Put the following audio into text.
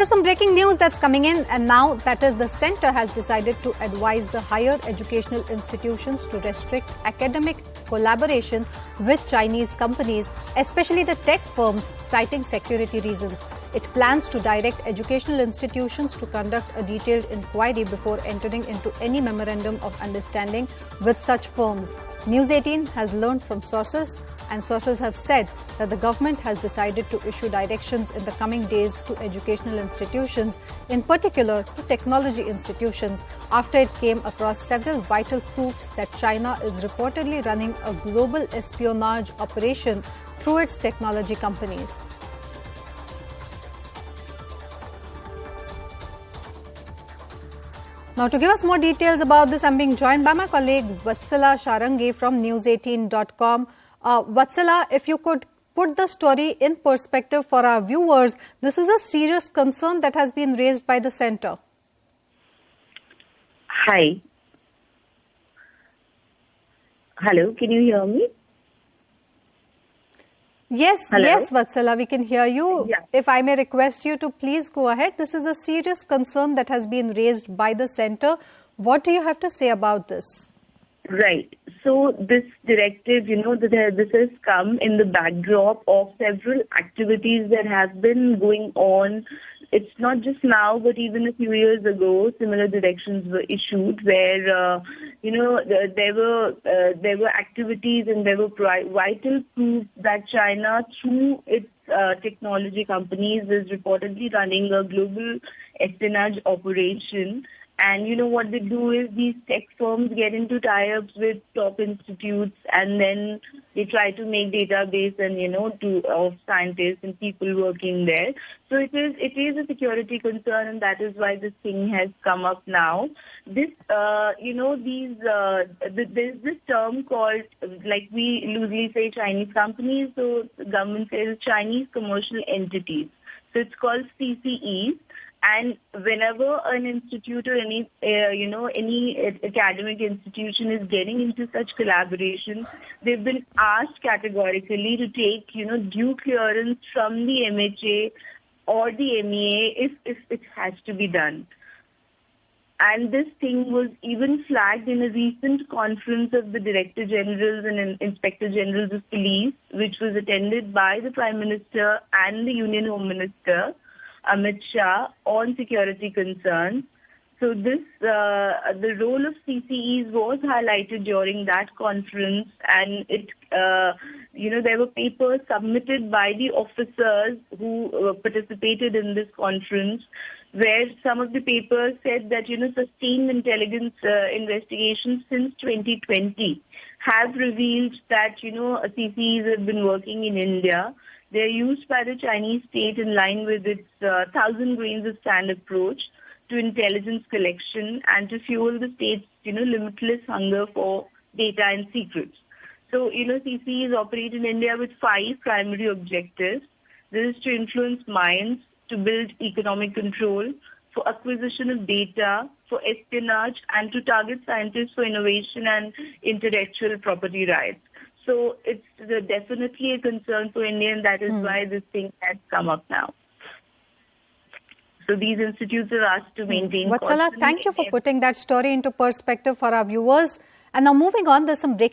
There's some breaking news that's coming in, and now that is the centre has decided to advise the higher educational institutions to restrict academic collaboration with Chinese companies, especially the tech firms, citing security reasons. It plans to direct educational institutions to conduct a detailed inquiry before entering into any memorandum of understanding with such firms. News 18 has learned from sources, and sources have said that the government has decided to issue directions in the coming days to educational institutions, in particular to technology institutions, after it came across several vital proofs that China is reportedly running a global espionage operation through its technology companies. Now, to give us more details about this, I'm being joined by my colleague Vatsala Sharangi from news18.com. Vatsala, if you could put the story in perspective for our viewers, this is a serious concern that has been raised by the centre. Hi. Hello, can you hear me? Yes, Hello? yes, Vatsala, we can hear you. Yeah. If I may request you to please go ahead. This is a serious concern that has been raised by the centre. What do you have to say about this? Right. So this directive, this has come in the backdrop of several activities that have been going on. It's not just now, but even a few years ago, similar directions were issued where, there were activities and there were vital proofs that China, through its technology companies, is reportedly running a global espionage operation. And what they do is these tech firms get into tie-ups with top institutes, and then they try to make database and of scientists and people working there. So it is a security concern, and that is why this thing has come up now. This there's this term called, like we loosely say, Chinese companies. So the government says Chinese commercial entities. So it's called CCEs. And whenever an institute or any academic institution is getting into such collaboration, they've been asked categorically to take, due clearance from the MHA or the MEA if it has to be done. And this thing was even flagged in a recent conference of the Director Generals and Inspector Generals of Police, which was attended by the Prime Minister and the Union Home Minister, Amit Shah, on security concerns. So this, the role of CCEs was highlighted during that conference, and there were papers submitted by the officers who participated in this conference, where some of the papers said that, sustained intelligence investigations since 2020 have revealed that, CCEs have been working in India. They're used by the Chinese state in line with its 1,000 grains of sand approach to intelligence collection and to fuel the state's, limitless hunger for data and secrets. So, CCEs operate in India with 5 primary objectives. This is to influence minds, to build economic control, for acquisition of data, for espionage, and to target scientists for innovation and intellectual property rights. So it's definitely a concern for India, and that is why this thing has come up now. So these institutes are asked to maintain. Vatsala, thank you for putting that story into perspective for our viewers. And now moving on, there's some breaking